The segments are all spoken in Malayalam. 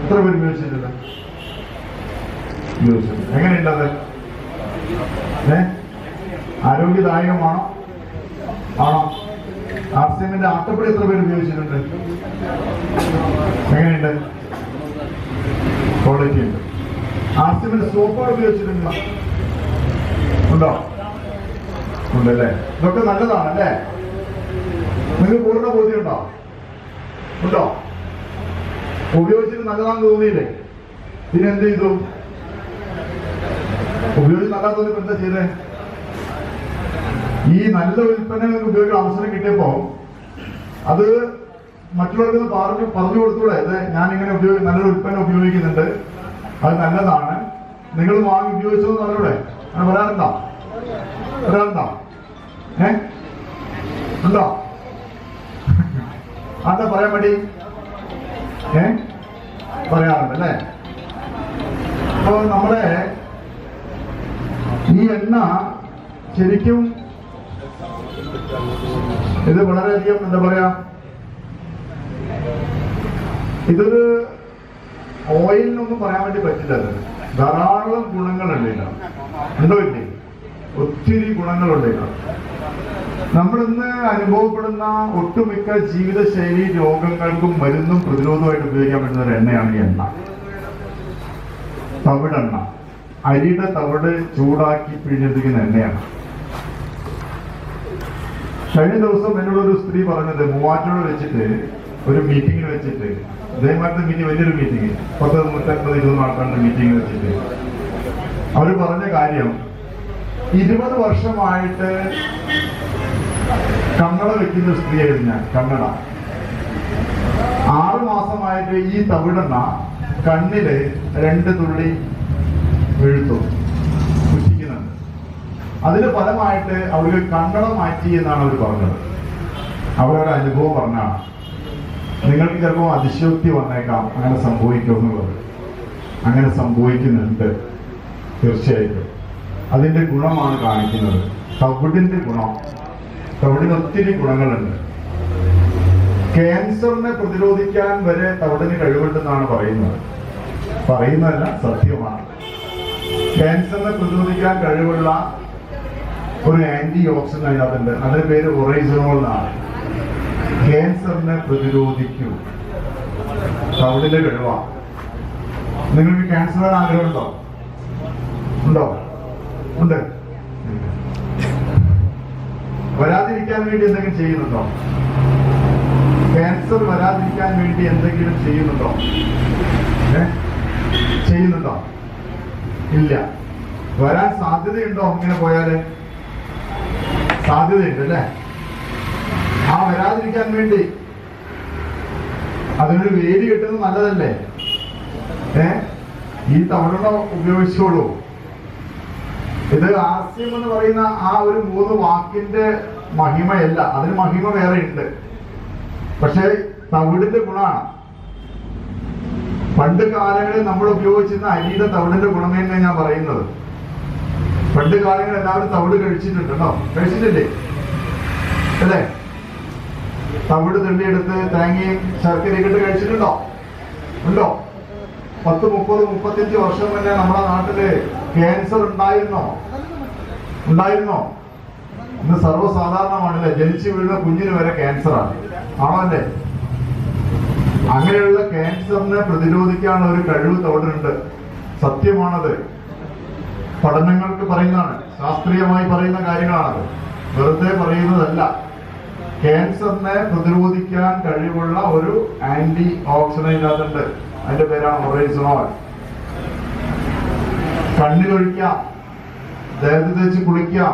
എത്ര പേര് ഉപയോഗിച്ചിട്ടുണ്ട്? എങ്ങനെയുണ്ട് അത്? ആരോഗ്യദായകമാണോ? ആണോ? ആർസിഎമ്മിന്റെ ആട്ടപ്പൊടി എത്ര പേര് ഉപയോഗിച്ചിട്ടുണ്ട്? എങ്ങനെയുണ്ട്? ക്വാളിറ്റി ഉണ്ട്. ആർസിഎമ്മിന്റെ സോപ്പുകൾ ഉപയോഗിച്ചിട്ടുണ്ടോ? ഉണ്ടോ? ഉണ്ടല്ലേ? ഇതൊക്കെ നല്ലതാണല്ലേ? നിങ്ങൾക്ക് പൂർണ്ണ ബോധ്യമുണ്ടോ? ഉണ്ടോ? ഉപയോഗിച്ചിട്ട് നല്ലതാണെന്ന് തോന്നിയില്ലേ? ഇതിനെന്ത് ചെയ്തു? ഉപയോഗിച്ച് നല്ല തോന്നിയപ്പോ എന്താ ചെയ്തേ? ഈ നല്ല ഉൽപ്പന്നങ്ങൾക്ക് ഉപയോഗിക്കാൻ അവസരം കിട്ടിയപ്പോ അത് മറ്റുള്ളവർക്ക് പറഞ്ഞു കൊടുത്തൂടെ? ഇത് ഞാനിങ്ങനെ നല്ലൊരു ഉൽപ്പന്നം ഉപയോഗിക്കുന്നുണ്ട്, അത് നല്ലതാണ്, നിങ്ങൾ വാങ്ങി ഉപയോഗിച്ചതെന്ന് പറഞ്ഞൂടെ? അങ്ങനെ പറയാറുണ്ടോ? ഉണ്ടോ? അതാ പറയാൻ വേണ്ടി പറയാറുണ്ട് അല്ലേ? അപ്പൊ നമ്മുടെ ഈ എണ്ണ ശരിക്കും ഇത് വളരെയധികം എന്താ പറയാ, ഇതൊരു ഓയിലിനൊന്നും പറയാൻ വേണ്ടി പറ്റില്ല. അത് ധാരാളം ഗുണങ്ങളുണ്ട് ഇതിന്. ഉണ്ടോ ഇല്ലേ? ഒത്തിരി ഗുണങ്ങളുണ്ട് ഇതിന്. നമ്മളിന്ന് അനുഭവപ്പെടുന്ന ഒട്ടുമിക്ക ജീവിതശൈലി രോഗങ്ങൾക്കും മരുന്നും പ്രതിരോധമായിട്ട് ഉപയോഗിക്കാൻ പറ്റുന്ന ഒരു എണ്ണയാണ് ഈ എണ്ണ. തവിടെണ്ണ, അരിയുടെ തവിട് ചൂടാക്കി പിഴിഞ്ഞെടുക്കുന്ന എണ്ണയാണ്. കഴിഞ്ഞ ദിവസം എന്നോടൊരു സ്ത്രീ പറഞ്ഞത്, മൂവാറ്റോട് വെച്ചിട്ട് ഒരു മീറ്റിംഗിൽ വെച്ചിട്ട്, ഇതേമാതിരി മീറ്റിംഗ്, വലിയൊരു മീറ്റിംഗ്, 150-120 ആൾക്കാരുടെ മീറ്റിംഗ് വെച്ചിട്ട് അവര് പറഞ്ഞ കാര്യം, 20 വർഷമായിട്ട് കണ്ണട വെക്കുന്ന സ്ത്രീയായിരുന്നു ഞാൻ. കണ്ണട 6 മാസമായിട്ട് ഈ തവിടെണ്ണ കണ്ണില് 2 തുള്ളി വീഴ്ത്തും, പുറ്റിക്കുന്നുണ്ട്. അതിന് ഫലമായിട്ട് അവർക്ക് കണ്ണട മാറ്റി എന്നാണ് അവർ പറഞ്ഞത്. അവരൊരു അനുഭവം പറഞ്ഞാണ്. നിങ്ങൾക്ക് ചിലപ്പോൾ അതിശയോക്തി വന്നേക്കാം, അങ്ങനെ സംഭവിക്കുമെന്നുള്ളത്. അങ്ങനെ സംഭവിക്കുന്നുണ്ട് തീർച്ചയായിട്ടും. അതിന്റെ ഗുണമാണ് കാണിക്കുന്നത്. തവിടിന്റെ ഗുണം, തവിടിന് ഒത്തിരി ഗുണങ്ങളുണ്ട്. ക്യാൻസറിനെ പ്രതിരോധിക്കാൻ വരെ തവിടിന് കഴിവുണ്ടെന്നാണ് പറയുന്നതല്ല, സത്യമാണ്. ക്യാൻസറിനെ പ്രതിരോധിക്കാൻ കഴിവുള്ള ഒരു ആന്റി ഓക്സിഡന്റ് അതിനകത്തുണ്ട്. അതിന്റെ പേര് ഒറൈസനോൾ എന്നാണ്. ക്യാൻസറിനെ പ്രതിരോധിക്കൂ, തവിടിന്റെ കഴിവാണ്. നിങ്ങൾക്ക് ക്യാൻസർ വരാൻ ആഗ്രഹമുണ്ടോ? ഉണ്ടോ? ഉണ്ട്. വരാതിരിക്കാൻ വേണ്ടി എന്തെങ്കിലും ചെയ്യുന്നുണ്ടോ? ക്യാൻസർ വരാതിരിക്കാൻ വേണ്ടി എന്തെങ്കിലും ചെയ്യുന്നുണ്ടോ? ചെയ്യുന്നുണ്ടോ? ഇല്ല. വരാൻ സാധ്യതയുണ്ടോ? ഇങ്ങനെ പോയാല് സാധ്യതയുണ്ട് അല്ലേ? ആ വരാതിരിക്കാൻ വേണ്ടി അതിനൊരു വേലി കെട്ടുന്നത് നല്ലതല്ലേ? ഈ തവണ ഉപയോഗിച്ചോളൂ. ഇത് ആർസിഎം എന്ന് പറയുന്ന ആ ഒരു 3 വാക്കിന്റെ മഹിമയല്ല, അതിന് മഹിമ വേറെ ഉണ്ട്. പക്ഷെ തവിടിന്റെ ഗുണമാണ്. പണ്ട് കാലങ്ങളിൽ നമ്മൾ ഉപയോഗിച്ചിരുന്ന അരിയുടെ തവിടിന്റെ ഗുണമേന്മ ഞാൻ പറയുന്നത്. പണ്ട് കാലങ്ങളിൽ എല്ലാവരും തവിട് കഴിച്ചിട്ടുണ്ടോ? കഴിച്ചിട്ടില്ലേ? അല്ലേ? തവിട് തെള്ളിയെടുത്ത് തേങ്ങയും ശർക്കരയും ഇട്ട് കഴിച്ചിട്ടുണ്ടോ? ഉണ്ടോ? 10, 30, 35 വർഷം മുന്നേ നമ്മുടെ നാട്ടില് ക്യാൻസർ ഉണ്ടായിരുന്നോ? ഇന്ന് സർവ്വസാധാരണമാണല്ലേ? ജനിച്ചു വീഴുന്ന കുഞ്ഞിന് വരെ ക്യാൻസറാണ്. ആണോ അല്ലേ? അങ്ങനെയുള്ള ക്യാൻസറിനെ പ്രതിരോധിക്കാനുള്ള ഒരു കഴിവ് തവിടിനുണ്ട്. സത്യമാണത്. പഠനങ്ങൾക്ക് പറയുന്നതാണ്, ശാസ്ത്രീയമായി പറയുന്ന കാര്യങ്ങളാണത്, വെറുതെ പറയുന്നതല്ല. ക്യാൻസറിനെ പ്രതിരോധിക്കാൻ കഴിവുള്ള ഒരു ആന്റി ഓക്സിഡന്റ് അതുണ്ട്. അതിന്റെ പേരാണ് ഒറൈസനോൾ. കണ്ണിലൊഴിക്കാം, ദേഹത്ത് തേച്ച് കുളിക്കാം,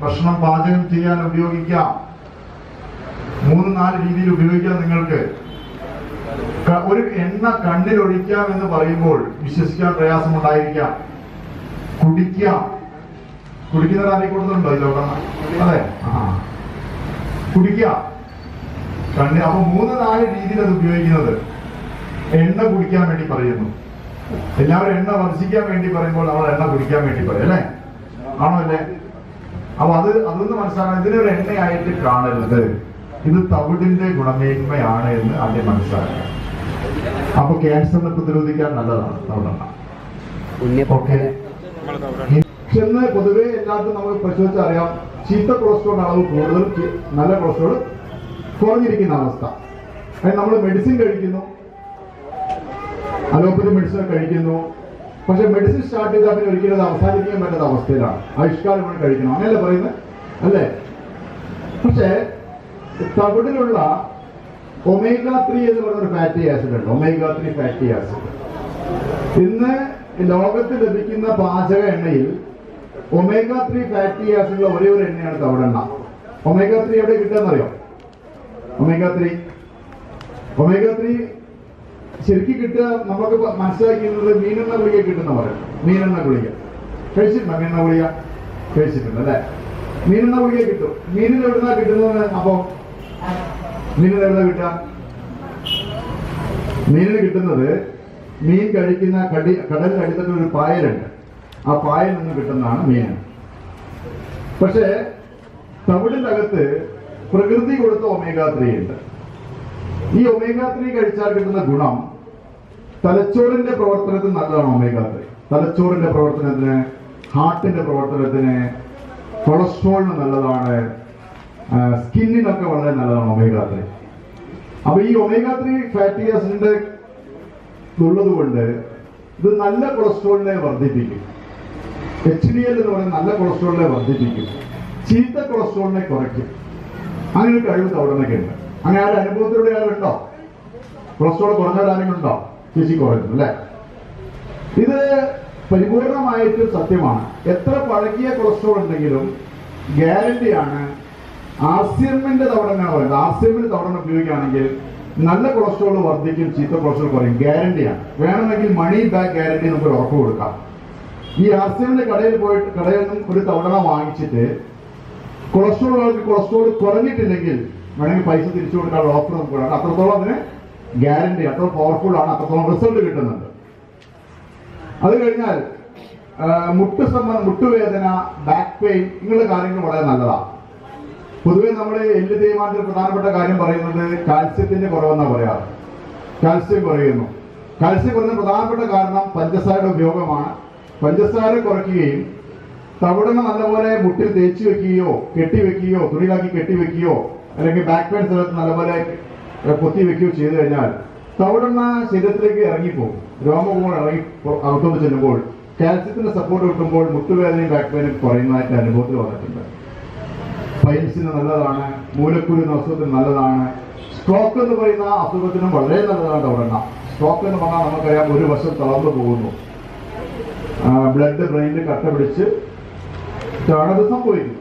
ഭക്ഷണം പാചകം ചെയ്യാൻ ഉപയോഗിക്കാം. 3-4 രീതിയിൽ ഉപയോഗിക്കാം. നിങ്ങൾക്ക് ഒരു എണ്ണ കണ്ണിലൊഴിക്കാം എന്ന് പറയുമ്പോൾ വിശ്വസിക്കാൻ പ്രയാസമുണ്ടായിരിക്കാം. കുടിക്കുന്ന ആരെക്കൊണ്ടുണ്ടോ ഇതോടെ? അതെ, കുടിക്കാം കണ്ണി. അപ്പൊ 3-4 രീതിയിൽ അത് ഉപയോഗിക്കുന്നത്. എണ്ണ കുടിക്കാൻ വേണ്ടി പറയുന്നു. എല്ലാവരും എണ്ണ വർദ്ധിക്കാൻ വേണ്ടി പറയുമ്പോൾ നമ്മൾ എണ്ണ കുടിക്കാൻ വേണ്ടി പറയും അല്ലേ? ആണോ അല്ലേ? അപ്പൊ അതൊന്ന് മനസ്സിലാക്കണം. ഇതിനൊരു എണ്ണയായിട്ട് കാണരുത്. ഇത് തവിടിന്റെ ഗുണമേന്മയാണ് എന്ന് ആദ്യം മനസ്സിലാക്കുക. അപ്പൊ ക്യാൻസറിനെ പ്രതിരോധിക്കാൻ നല്ലതാണ് തവിടെണ്ണ. ഓക്കെ. ചെന്ന് പൊതുവെ എല്ലാവർക്കും നമുക്ക് പരിശോധിച്ചാൽ അറിയാം, ചീത്ത കൊളസ്ട്രോളിന്റെ അളവ് കൂടുതലും നല്ല കൊളസ്ട്രോൾ കുറഞ്ഞിരിക്കുന്ന അവസ്ഥ. അതിന് നമ്മൾ മെഡിസിൻ കഴിക്കുന്നു, അലോപ്പതി മെഡിസിൻ കഴിക്കുന്നു. പക്ഷെ മെഡിസിൻ സ്റ്റാർട്ട് ചെയ്താൽ പിന്നെ ഒരിക്കലും അത് അവസാനിപ്പിക്കാൻ പറ്റാത്ത അവസ്ഥയിലാണ്. ആയുഷ്കാലം വേണ്ടി കഴിക്കണം, അങ്ങനെയല്ലേ പറയുന്നത്, അല്ലേ? പക്ഷേ തവിടിലുള്ള ഒമേഗ 3 എന്ന് പറയുന്നൊരു ഫാറ്റി ആസിഡ് ഉണ്ട്. ഒമേഗ 3 ഫാറ്റി ആസിഡ് ഇന്ന് ലോകത്ത് ലഭിക്കുന്ന പാചക എണ്ണയിൽ ഒമേഗ 3 ഫാറ്റി ആസിഡുള്ള ഒരേ ഒരു എണ്ണയാണ് തവിടെണ്ണ. ഒമേഗ 3 എവിടെ കിട്ടുമെന്നറിയോ? ഒമേഗ 3 ശരിക്കും കിട്ടുക നമുക്ക് മനസ്സിലാക്കുന്നത് മീനെണ്ണ ഗുളിക കിട്ടുന്ന പറയും. മീനെണ്ണ ഗുളിക കഴിച്ചിട്ടുണ്ടോ? മീനെണ്ണ ഗുളിക കഴിച്ചിട്ടുണ്ട് അല്ലെ? മീനെണ്ണ ഗുളിക കിട്ടും. മീനിൽ എവിടുന്നാ കിട്ടുന്നത്? അപ്പോ മീനിൽ എവിടുന്ന കിട്ടുക? മീനിന് കിട്ടുന്നത് മീൻ കഴിക്കുന്ന കടലിൽ അടിത്തട്ട് ഒരു പായലുണ്ട്, ആ പായൽ നിന്ന് കിട്ടുന്നതാണ് മീൻ. പക്ഷേ തവിടിന്റെ അകത്ത് പ്രകൃതി കൊടുത്ത ഒമേഗ 3 ഉണ്ട്. ഈ ഒമേഗ 3 കഴിച്ചാൽ കിട്ടുന്ന ഗുണം തലച്ചോറിന്റെ പ്രവർത്തനത്തിന് നല്ലതാണ്. ഒമേഗ 3 തലച്ചോറിന്റെ പ്രവർത്തനത്തിന്, ഹാർട്ടിന്റെ പ്രവർത്തനത്തിന്, കൊളസ്ട്രോളിന് നല്ലതാണ്, സ്കിന്നിനൊക്കെ വളരെ നല്ലതാണ് ഒമേഗ 3. അപ്പൊ ഈ ഒമേഗ 3 ഫാറ്റി ആസിഡിന്റെ ഉള്ളത് കൊണ്ട് ഇത് നല്ല കൊളസ്ട്രോളിനെ വർദ്ധിപ്പിക്കും. HDL എന്ന് പറയുന്ന നല്ല കൊളസ്ട്രോളിനെ വർദ്ധിപ്പിക്കും, ചീത്ത കൊളസ്ട്രോളിനെ കുറയ്ക്കും. അങ്ങനെ ഒരു കഴിവ് തവിടെണ്ണയ്ക്ക് ഉണ്ട്. അങ്ങനെ ആരുടെ അനുഭവത്തിലൂടെ ആരുണ്ടോ? കൊളസ്ട്രോൾ കുറഞ്ഞവരാരെങ്കിലും ഉണ്ടോ? ചേച്ചി കുറയുന്നു അല്ലെ? ഇത് പരിപൂർണമായിട്ടും സത്യമാണ്. എത്ര പഴകിയ കൊളസ്ട്രോൾ ഉണ്ടെങ്കിലും ഗ്യാരണ്ടിയാണ് ആർസിഎമ്മിന്റെ തവിടെണ്ണ പറയുന്നത്. ആർസിഎമ്മിന്റെ തവിടെണ്ണ ഉപയോഗിക്കുകയാണെങ്കിൽ നല്ല കൊളസ്ട്രോൾ വർദ്ധിക്കും, ചീത്ത കൊളസ്ട്രോൾ കുറയും. ഗ്യാരണ്ടിയാണ്. വേണമെങ്കിൽ മണി ബാക്ക് ഗ്യാരണ്ടി നമുക്ക് ഉറപ്പ് കൊടുക്കാം. ഈ ആർസിഎമ്മിന്റെ കടയിൽ നിന്നും ഒരു തവണ വാങ്ങിച്ചിട്ട് കൊളസ്ട്രോൾ കുറഞ്ഞിട്ടില്ലെങ്കിൽ വേണമെങ്കിൽ പൈസ തിരിച്ചു കൊടുക്കാനുള്ള ഓഫർ നമുക്ക് കൊടുക്കാം. അത്രത്തോളം അതിന് ഗ്യാരണ്ടി, അത്ര പവർഫുൾ ആണ്, അത്രത്തോളം റിസൾട്ട് കിട്ടുന്നുണ്ട്. അത് കഴിഞ്ഞാൽ മുട്ടുവേദന, ബാക്ക് പെയിൻ, ഇങ്ങനെയുള്ള കാര്യങ്ങൾ വളരെ നല്ലതാണ്. പൊതുവെ നമ്മൾ എല്ല് തേയ്മാനത്തിൽ പ്രധാനപ്പെട്ട കാര്യം പറയുന്നത് കാൽസ്യത്തിന്റെ കുറവെന്നാണ് പറയാറ്. കാൽസ്യം കുറയുന്നു. കാൽസ്യം കുറയുന്ന പ്രധാനപ്പെട്ട കാരണം പഞ്ചസാരയുടെ ഉപയോഗമാണ്. പഞ്ചസാര കുറയ്ക്കുകയും തവിടെണ്ണ നല്ലപോലെ മുട്ടിൽ തേച്ച് വെക്കുകയോ കെട്ടിവെക്കുകയോ തുണിയിലാക്കി കെട്ടിവെക്കുകയോ അല്ലെങ്കിൽ ബാക്ക് പെയിൻ സ്ഥലത്ത് നല്ലപോലെ പൊത്തി വെക്കുകയോ ചെയ്തു കഴിഞ്ഞാൽ തവിടെണ്ണ ശരീരത്തിലേക്ക് ഇറങ്ങിപ്പോകും. രോമകൂടെ ഇറങ്ങി അകത്തോട്ട് ചെല്ലുമ്പോൾ കാൽസ്യത്തിന്റെ സപ്പോർട്ട് കിട്ടുമ്പോൾ മുട്ടുവേദനയും ബാക്ക് പെയിനും കുറയുന്നതായിട്ട് അനുഭവത്തിൽ വന്നിട്ടുണ്ട്. പൈൽസിന് നല്ലതാണ്, മൂലക്കുരു എന്ന അസുഖത്തിന് നല്ലതാണ്, സ്ട്രോക്ക് എന്ന് പറയുന്ന അസുഖത്തിനും വളരെ നല്ലതാണ് തവിടെണ്ണ. സ്ട്രോക്ക് എന്ന് പറഞ്ഞാൽ നമുക്കറിയാം, ഒരു വശം തളർന്നു പോകുന്നു, ബ്ലഡ് ബ്രെയിനിൽ കട്ട പിടിച്ച് അത് സംഭവിക്കും.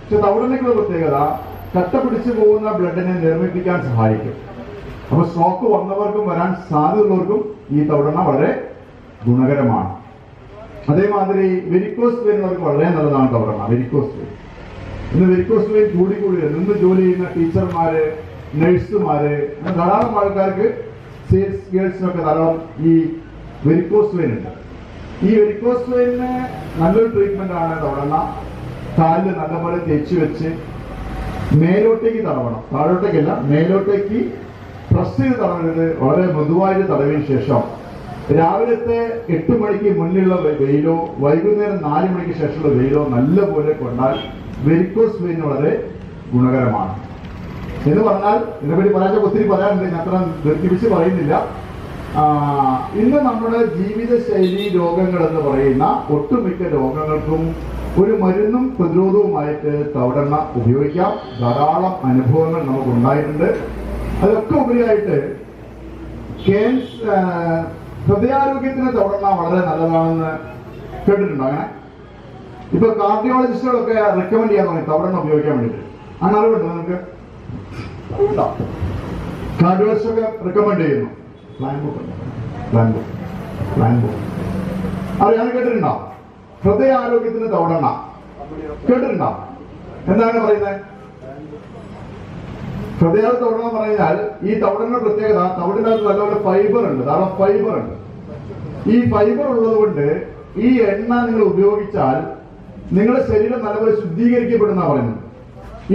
പക്ഷെ തവിടെണ്ണയ്ക്കുള്ള പ്രത്യേകത കട്ട പിടിച്ചു പോകുന്ന ബ്ലഡിനെ നിർമ്മിപ്പിക്കാൻ സഹായിക്കും. അപ്പൊ സ്ട്രോക്ക് വന്നവർക്കും വരാൻ സാധ്യതയുള്ളവർക്കും ഈ തവിടെണ്ണ വളരെ ഗുണകരമാണ്. അതേമാതിരി വെരിക്കോസ് വെയിൻ ഉള്ളവർക്ക് വളരെ നല്ലതാണ് തവിടെണ്ണ. വെരിക്കോസ് വെയിൻ ഇന്ന് വെരിക്കോസ് വെയിൻ കൂടി നിന്ന് ജോലി ചെയ്യുന്ന ടീച്ചർമാര്, നഴ്സുമാര്, ധാരാളം ആൾക്കാർക്ക്, സെയിൽസ് ഗേൾസിനൊക്കെ ധാരാളം ഈ വെരിക്കോസ് വെയിൻ ഉണ്ട്. ഈ വെരിക്കോസ് വെയിന് നല്ലൊരു ട്രീറ്റ്മെന്റ് ആണ് തവണ. കാലിൽ നല്ലപോലെ തേച്ച് വെച്ച് മേലോട്ടേക്ക് തടവണം, താഴോട്ടേക്കല്ല മേലോട്ടേക്ക് പ്രസ് ചെയ്ത് തടവരുത്. വളരെ മൃദുവായിട്ട് തടവിന് ശേഷം രാവിലത്തെ 8 മണിക്ക് മുന്നിലുള്ള വെയിലോ വൈകുന്നേരം 4 മണിക്ക് ശേഷമുള്ള വെയിലോ നല്ലപോലെ കൊണ്ടാൽ വെരിക്കോസ് വെയിൻ വളരെ ഗുണകരമാണ്. എന്ന് പറഞ്ഞാൽ ഇതിനെപ്പറ്റി പറയാൻ ഒത്തിരി പറയാനുണ്ട്, ഞാൻ അത്ര ദീർഘിപ്പിച്ച് പറയുന്നില്ല. ഇന്ന് നമ്മുടെ ജീവിതശൈലി രോഗങ്ങൾ എന്ന് പറയുന്ന ഒട്ടുമിക്ക രോഗങ്ങൾക്കും ഒരു മരുന്നും പ്രതിരോധവുമായിട്ട് തവിടെണ്ണ ഉപയോഗിക്കാം. ധാരാളം അനുഭവങ്ങൾ നമുക്ക് ഉണ്ടായിട്ടുണ്ട്. അതൊക്കെ ഉപരിയായിട്ട് ഹൃദയാരോഗ്യത്തിന് തവിടെണ്ണ വളരെ നല്ലതാണെന്ന് കേട്ടിട്ടുണ്ടോ? അങ്ങനെ ഇപ്പൊ കാർഡിയോളജിസ്റ്റുകളൊക്കെ റെക്കമെൻഡ് ചെയ്യാൻ തുടങ്ങി തവിടെണ്ണ ഉപയോഗിക്കാൻ വേണ്ടിയിട്ട്. അങ്ങനെ അറിവുണ്ടോ നിങ്ങൾക്ക്? കാർഡിയോളജിസ്റ്റൊക്കെ റെക്കമെൻഡ് ചെയ്യുന്നു. അറിയാൻ കേട്ടിട്ടുണ്ടോ? ഹൃദയാരോഗ്യത്തിന് തവിടെണ്ണ കേട്ടിട്ടുണ്ടോ? എന്താണ് പറയുന്നത്? ഹൃദയ തവിടെണ്ണ പറഞ്ഞാൽ ഈ തവിടെണ്ണ പ്രത്യേകത, തവിടിനകത്ത് നല്ലപോലെ ഫൈബർ ഉണ്ട്, ധാരാളം ഫൈബർ ഉണ്ട്. ഈ ഫൈബർ ഉള്ളത് കൊണ്ട് ഈ എണ്ണ നിങ്ങൾ ഉപയോഗിച്ചാൽ നിങ്ങളുടെ ശരീരം നല്ലപോലെ ശുദ്ധീകരിക്കപ്പെടുന്ന പറയുന്നത്.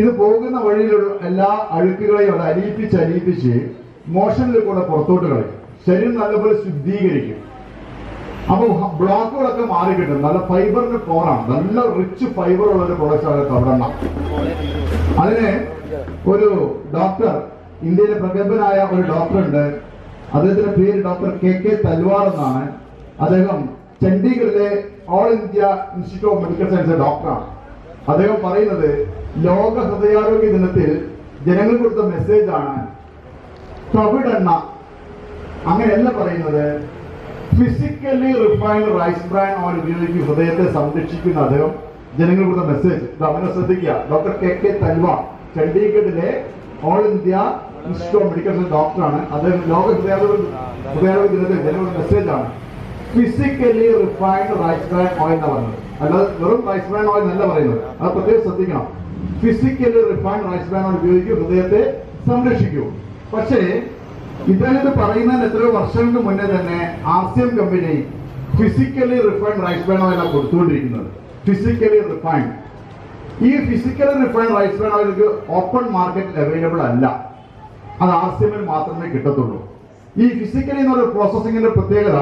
ഇത് പോകുന്ന വഴിയിലുള്ള എല്ലാ അഴുക്കുകളെയും അത് അലിയിപ്പിച്ച് മോഷനിൽ കൂടെ പുറത്തോട്ട് കളയും. ശരീരം നല്ലപോലെ ശുദ്ധീകരിക്കും. അപ്പൊ ബ്ലോക്കുകളൊക്കെ മാറി കിട്ടും. നല്ല ഫൈബറിന്റെ കോറാണ്, നല്ല റിച്ച് ഫൈബർ ഉള്ള ഒരു പ്രോഡക്റ്റാണ് തവിടെണ്ണ. അതിന് ഒരു ഡോക്ടർ, ഇന്ത്യയിലെ പ്രഗത്ഭനായ ഒരു ഡോക്ടർ ഉണ്ട്, അദ്ദേഹത്തിന്റെ പേര് ഡോക്ടർ KK തൽവാർ എന്നാണ്. അദ്ദേഹം ചണ്ഡീഗഡിലെ all India institute of medical science ഡോക്ടറാണ്. അദ്ദേഹം പറയുന്നത് ലോക ഹൃദയാരോഗ്യ ദിനത്തിൽ ജനങ്ങൾ കൊടുത്ത മെസ്സേജ് ആണ്, തവിടെണ്ണ അങ്ങനെയല്ല പറയുന്നത്, physically refined rice bran oil ഉപയോഗിച്ച് ഹൃദയത്തെ സംരക്ഷിക്കുന്ന അദ്ദേഹം ജനങ്ങൾ കൊടുത്ത മെസ്സേജ്. അവനെ ശ്രദ്ധിക്കുക. ഡോക്ടർ KK തൽവാർ ചണ്ഡീഗഡിലെ all India institute of medical science ഡോക്ടറാണ്. അദ്ദേഹം ലോക ഹൃദയാരോഗ്യ ദിനത്തിൽ ജനങ്ങളുടെ മെസ്സേജ് ആണ്, physically refined rice bran oil എന്ന് പറഞ്ഞത്. അല്ലാതെ വെറും റൈസ് ബ്രാൻ ഓയിൽ എന്നല്ല പറയുന്നത്, അത് പ്രത്യേകം ശ്രദ്ധിക്കണം. Physically refined rice bran oil ഉപയോഗിക്കും, ഹൃദയത്തെ സംരക്ഷിക്കൂ. പക്ഷേ ഇദ്ദേഹത്തെ പറയുന്നതിന് എത്രയോ വർഷങ്ങൾക്ക് മുന്നേ തന്നെ RCM company physically refined rice bran ഓയിലാണ് കൊടുത്തുകൊണ്ടിരിക്കുന്നത്. Physically refined. ഈ physically refined rice bran oil open മാർക്കറ്റിൽ അവൈലബിൾ അല്ല, അത് RCM മാത്രമേ കിട്ടത്തുള്ളൂ. ഈ ഫിസിക്കലി എന്നൊരു പ്രോസസ്സിംഗിന്റെ പ്രത്യേകത,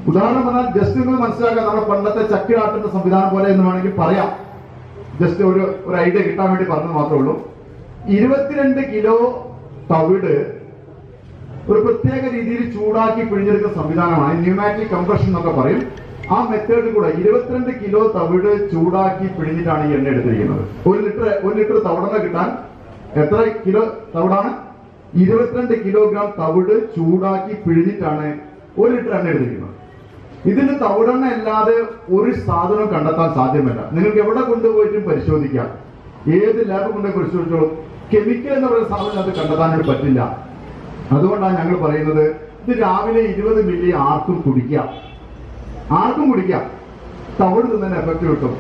ഉദാഹരണം പറഞ്ഞാൽ ജസ്റ്റ് നിങ്ങൾ മനസ്സിലാക്കാൻ, നമ്മുടെ പണ്ടത്തെ ചക്കിലാട്ടുന്ന സംവിധാനം പോലെ എന്ന് വേണമെങ്കിൽ പറയാം. ജസ്റ്റ് ഒരു ഐഡിയ കിട്ടാൻ വേണ്ടി പറഞ്ഞത് മാത്രമേ ഉള്ളൂ. 22 കിലോ തവിട് ഒരു പ്രത്യേക രീതിയിൽ ചൂടാക്കി പിഴിഞ്ഞെടുക്കുന്ന സംവിധാനമാണ്, ന്യൂമാറ്റിക് കംപ്രഷൻ എന്നൊക്കെ പറയും. ആ മെത്തേഡ് കൂടെ 22 കിലോ തവിട് ചൂടാക്കി പിഴിഞ്ഞിട്ടാണ് ഈ എണ്ണ എടുത്തിരിക്കുന്നത്. ഒരു ലിറ്റർ തവിടെണ്ണ കിട്ടാൻ എത്ര കിലോ തവിടാണ്? 22 കിലോഗ്രാം തവിട് ചൂടാക്കി പിഴിഞ്ഞിട്ടാണ് 1 ലിറ്റർ എണ്ണ എടുത്തിരിക്കുന്നത്. ഇതിന് തവിടെണ്ണ അല്ലാതെ ഒരു സാധനം കണ്ടെത്താൻ സാധ്യമല്ല. നിങ്ങൾക്ക് എവിടെ കൊണ്ടുപോയിട്ടും പരിശോധിക്കാം, ഏത് ലാബ് കൊണ്ടുപോയി പരിശോധിച്ചോളൂ, കെമിക്കൽ എന്ന് പറയുന്ന സാധനം അത് കണ്ടെത്താനായിട്ട് പറ്റില്ല. അതുകൊണ്ടാണ് ഞങ്ങൾ പറയുന്നത്, ഇത് രാവിലെ 20 മില്ലി ആർക്കും കുടിക്കാം. തവിട് തിന്നതിന് എഫക്ട് കിട്ടും.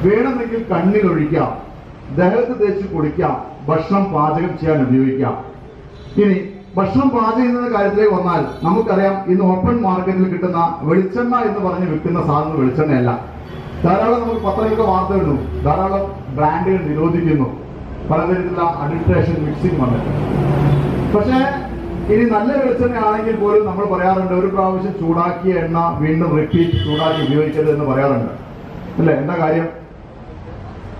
വേണമെങ്കിൽ കണ്ണിലൊഴിക്കാം, ദേഹത്ത് തേച്ച് കുടിക്കാം, ഭക്ഷണം പാചകം ചെയ്യാൻ ഉപയോഗിക്കാം. ഇനി ഭക്ഷണം പാചകം ചെയ്യുന്ന കാര്യത്തിലേക്ക് വന്നാൽ നമുക്കറിയാം, ഇന്ന് ഓപ്പൺ മാർക്കറ്റിൽ കിട്ടുന്ന വെളിച്ചെണ്ണ എന്ന് പറഞ്ഞ് വിൽക്കുന്ന സാധനം വെളിച്ചെണ്ണയല്ല. ധാരാളം നമുക്ക് പത്രങ്ങൾക്ക് വാർത്ത ഇടുന്നു, ധാരാളം ബ്രാൻഡുകൾ നിരോധിക്കുന്നു, പലതരത്തിലുള്ള അഡിൽട്രേഷൻ മിക്സിംഗ് വന്നിട്ട്. പക്ഷേ ഇനി നല്ല വെളിച്ചെണ്ണ ആണെങ്കിൽ പോലും നമ്മൾ പറയാറുണ്ട്, ഒരു പ്രാവശ്യം ചൂടാക്കിയ എണ്ണ വീണ്ടും റിപ്പീറ്റ് ചൂടാക്കി ഉപയോഗിക്കരുത് എന്ന് പറയാറുണ്ട്, അല്ലേ? എന്താ കാര്യം?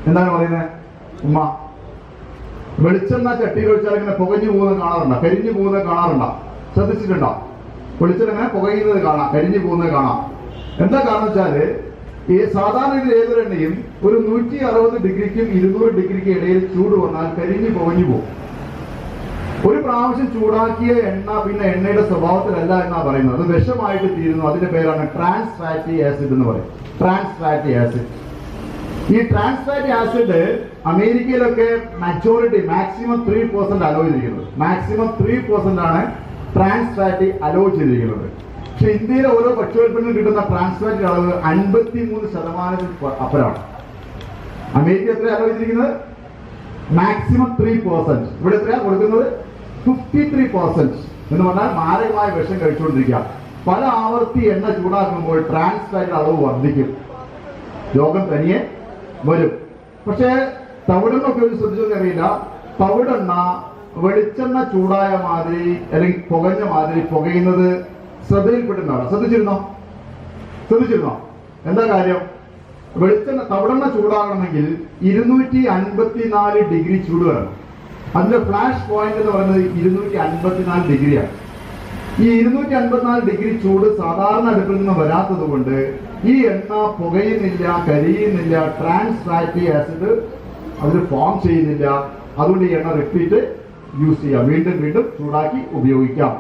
എന്താണ് പറയുന്നത്? ഉമ്മ, വെളിച്ചെണ്ണ ചട്ടിയിൽ ഒഴിച്ചാൽ ഇങ്ങനെ പുകഞ്ഞു പോകുന്നത് കാണാറുണ്ടോ? കരിഞ്ഞു പോകുന്നത് കാണാറുണ്ടോ? ശ്രദ്ധിച്ചിട്ടുണ്ടോ? വെളിച്ചെണ്ണ ഇങ്ങനെ പുകയുന്നത് കാണാം, കരിഞ്ഞു പോകുന്നത് കാണാം. എന്താ കാരണം വെച്ചാല്, ഈ സാധാരണ ഇതിൽ ഏതൊരെണ്ണയും ഒരു 160 ഡിഗ്രിക്കും 200 ഡിഗ്രിക്കും ഇടയിൽ ചൂട് വന്നാൽ കരിഞ്ഞു പുകഞ്ഞു പോകും. ഒരു പ്രാവശ്യം ചൂടാക്കിയ എണ്ണ പിന്നെ എണ്ണയുടെ സ്വഭാവത്തിലല്ല എന്നാ പറയുന്നത്, അത് വിഷമായിട്ട് തീരുന്നു. അതിന്റെ പേരാണ് ട്രാൻസ് ഫാറ്റി ആസിഡ് എന്ന് പറയും. Trans fatty acid. ഈ ട്രാൻസ് ഫാറ്റി ആസിഡ് അമേരിക്കയിലൊക്കെ മാക്സിമം 3% അലോ ചെയ്തിരിക്കുന്നത്. മാക്സിമം 3% ആണ് ട്രാൻസ് ഫാറ്റി അലോ ചെയ്തിരിക്കുന്നത്. പക്ഷെ ഇന്ത്യയിലെ ഓരോ ഭക്ഷ്യോൽപ്പന്നം കിട്ടുന്ന ട്രാൻസ് ഫാറ്റി അളവ് 53% അപ്പുറമാണ്. അമേരിക്ക എത്ര അലോ ചെയ്തിരിക്കുന്നത്? മാക്സിമം 3%. ഇവിടെ എത്രയാ കൊടുക്കുന്നത്? 53% എന്ന് പറഞ്ഞാൽ മാരകമായ വിഷം കഴിച്ചുകൊണ്ടിരിക്കുക. പല ആവർത്തി എണ്ണ ചൂടാക്കുമ്പോൾ ട്രാൻസ് ഫാറ്റ് അളവ് വർദ്ധിക്കും, രോഗം തനിയെ വരും. പക്ഷേ തവിടെണ്ണ ഉപയോഗിച്ച് ശ്രദ്ധിച്ചൊന്നും അറിയില്ല, തവിടെണ്ണ വെളിച്ചെണ്ണ ചൂടായ മാതിരി അല്ലെങ്കിൽ പുകഞ്ഞ മാതിരി പുകയുന്നത് ശ്രദ്ധയിൽപ്പെട്ടിരുന്നതാണ്. ശ്രദ്ധിച്ചിരുന്നോ? എന്താ കാര്യം? തവിടെണ്ണ ചൂടാകണമെങ്കിൽ 254 ഡിഗ്രി ചൂട് വരണം. അതിന്റെ ഫ്ലാഷ് പോയിന്റ് എന്ന് പറയുന്നത് 254 ഡിഗ്രിയാണ്. ഈ 254 ഡിഗ്രി ചൂട് സാധാരണ അടുപ്പിൽ നിന്ന് വരാത്തത് കൊണ്ട് ഈ എണ്ണ പുകയുന്നില്ല, കരിയുന്നില്ല, ട്രാൻസ് ഫാറ്റി ആസിഡ് അതിൽ ഫോം ചെയ്യുന്നില്ല. അതുകൊണ്ട് ഈ എണ്ണ റിപ്പീറ്റ് യൂസ് ചെയ്യാം, വീണ്ടും വീണ്ടും ചൂടാക്കി ഉപയോഗിക്കാം.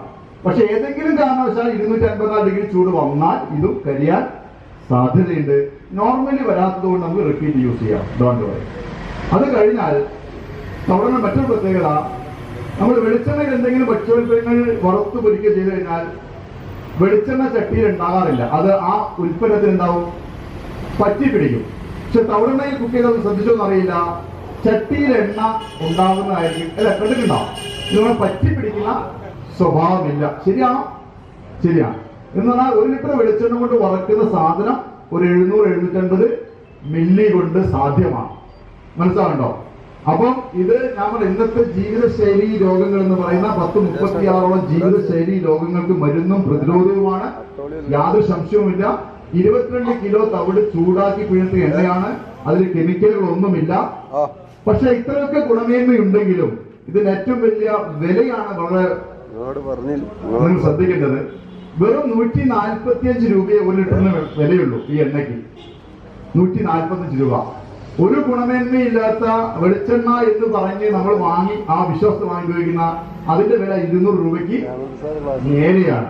പക്ഷെ ഏതെങ്കിലും കാരണവശാൽ 254 ഡിഗ്രി ചൂട് വന്നാൽ ഇതും കരിയാൻ സാധ്യതയുണ്ട്. നോർമലി വരാത്തത് കൊണ്ട് നമുക്ക് റിപ്പീറ്റ് യൂസ് ചെയ്യാം, ഡോണ്ട് വറി. അത് കഴിഞ്ഞാൽ തവിടെണ്ണ മറ്റൊരു പ്രത്യേകത, നമ്മൾ വെളിച്ചെണ്ണയിൽ എന്തെങ്കിലും ഭക്ഷ്യോൽപ്പന്നങ്ങൾ വറുത്ത് പൊരിക്കുക ചെയ്തു കഴിഞ്ഞാൽ വെളിച്ചെണ്ണ ചട്ടിയിൽ ഉണ്ടാകാറില്ല, അത് ആ ഉൽപ്പന്നത്തിൽ ഉണ്ടാവും, പറ്റി പിടിക്കും. പക്ഷെ തവിടെണ്ണയിൽ കുക്ക് ചെയ്തത് ശ്രദ്ധിച്ചോന്ന് അറിയില്ല, ചട്ടിയിൽ എണ്ണ ഉണ്ടാകുന്നതായിരിക്കും, അല്ലെ? കണ്ടിട്ടുണ്ടാവും. ഇതുകൊണ്ട് പറ്റി പിടിക്കുന്ന സ്വഭാവമില്ല. ശരിയാണോ? ശരിയാണ്. എന്ന് പറഞ്ഞാൽ 1 ലിറ്റർ വെളിച്ചെണ്ണ കൊണ്ട് വറക്കുന്ന സാധനം ഒരു 700-750 മില്ലി കൊണ്ട് സാധ്യമാണ്. മനസ്സിലാകണ്ടോ? അപ്പം ഇത് നമ്മൾ ഇന്നത്തെ ജീവിതശൈലി രോഗങ്ങൾ എന്ന് പറയുന്ന 10-36 ജീവിതശൈലി രോഗങ്ങൾക്ക് മരുന്നും പ്രതിരോധവുമാണ്. യാതൊരു സംശയവുമില്ല. 22 കിലോ തവിട് ചൂടാക്കി പിഴിഞ്ഞ എണ്ണയാണ്. അതിൽ കെമിക്കലുകളൊന്നുമില്ല. പക്ഷെ ഇത്രയൊക്കെ ഗുണമേന്മയുണ്ടെങ്കിലും ഇതിന് ഏറ്റവും വലിയ വിലയാണ് വളരെ നിങ്ങൾ ശ്രദ്ധിക്കേണ്ടത്. വെറും 145 രൂപയെ 1 ലിറ്ററിന് വിലയുള്ളൂ ഈ എണ്ണയ്ക്ക്. 145 രൂപ. ഒരു ഗുണമേന്മയില്ലാത്ത വെളിച്ചെണ്ണ എന്ന് പറഞ്ഞ് നമ്മൾ വാങ്ങി ആ വിശ്വാസത്തിൽ വാങ്ങി ഉപയോഗിക്കുന്ന അതിന്റെ വില 200 രൂപയ്ക്ക് നേരെയാണ്.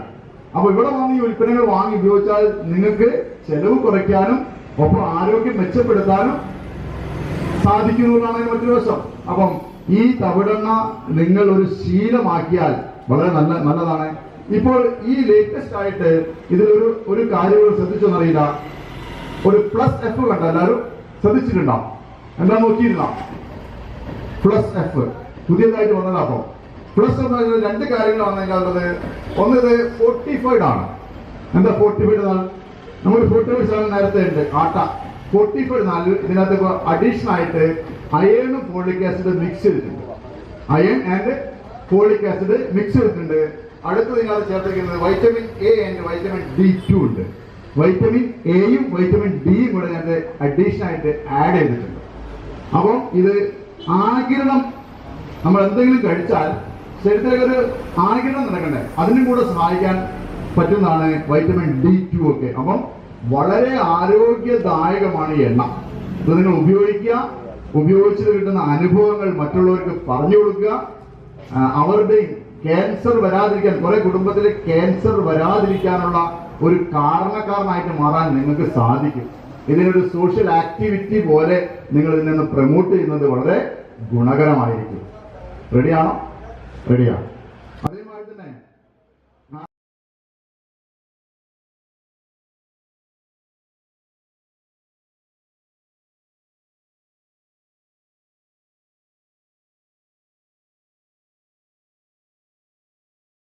അപ്പൊ ഇവിടെ വന്ന് ഈ ഉൽപ്പന്നങ്ങൾ വാങ്ങി ഉപയോഗിച്ചാൽ നിങ്ങൾക്ക് ചെലവ് കുറയ്ക്കാനും ഒപ്പം ആരോഗ്യം മെച്ചപ്പെടുത്താനും സാധിക്കുന്നതാണ് മറ്റൊരു വശം. അപ്പം ഈ തവിടെണ്ണ നിങ്ങൾ ഒരു ശീലമാക്കിയാൽ വളരെ നല്ലതാണ്. ഇപ്പോൾ ഈ ലേറ്റസ്റ്റ് ആയിട്ട് ഇതിലൊരു ഒരു കാര്യം ശ്രദ്ധിച്ചോന്നറിയില്ല. ഒരു +F കണ്ട എല്ലാവരും ശ്രദ്ധിച്ചിട്ടുണ്ടാവും. എന്താ നോക്കിയിരുന്ന +F പുതിയതായിട്ട് വന്നതാ. അപ്പൊ +F രണ്ട് കാര്യങ്ങളാണ് അതിനകത്തുള്ളത്. ഒന്ന് ഇത് ഫോർട്ടിഫൈഡ് ആണ്. എന്താ ഫോർട്ടിഫൈഡ്? നമ്മൾ 45 നേരത്തെ ഉണ്ട് ആട്ട. 45 ഇതിനകത്ത് അഡീഷണൽ ആയിട്ട് അയേണും ഫോളിക് ആസിഡ് മിക്സ് ചെയ്തിട്ടുണ്ട്. Iron and folic acid mix ചെയ്തിട്ടുണ്ട്. അടുത്തത് ഇതിനകത്ത് ചേർത്തിരിക്കുന്നത് vitamin A and vitamin D2 ഉണ്ട്. വൈറ്റമിൻ എയും വൈറ്റമിൻ ഡിയും കൂടെ ഇതിനകത്ത് അഡീഷണൽ ആയിട്ട് ആഡ് ചെയ്തിട്ടുണ്ട്. അപ്പം ഇത് ആഗിരണം, നമ്മൾ എന്തെങ്കിലും കഴിച്ചാൽ ശരീരത്തിലേക്ക് ഒരു ആഗിരണം നടക്കണ്ടേ, അതിനും കൂടെ സഹായിക്കാൻ പറ്റുന്നതാണ് വൈറ്റമിൻ D2 ഒക്കെ. അപ്പം വളരെ ആരോഗ്യദായകമാണ് ഈ എണ്ണ. ഇത് നിങ്ങൾ ഉപയോഗിക്കുക. ഉപയോഗിച്ചത് കിട്ടുന്ന അനുഭവങ്ങൾ മറ്റുള്ളവർക്ക് പറഞ്ഞു കൊടുക്കുക. അവരുടെയും ക്യാൻസർ വരാതിരിക്കാൻ, കുറെ കുടുംബത്തിൽ ക്യാൻസർ വരാതിരിക്കാനുള്ള ഒരു കാരണക്കാരനായിട്ട് മാറാൻ നിങ്ങൾക്ക് സാധിക്കും. ഇതിനൊരു സോഷ്യൽ ആക്ടിവിറ്റി പോലെ നിങ്ങൾ ഇതിൽ നിന്ന് പ്രൊമോട്ട് ചെയ്യുന്നത് വളരെ ഗുണകരമായിരിക്കും. റെഡിയാണോ? റെഡിയാണ്.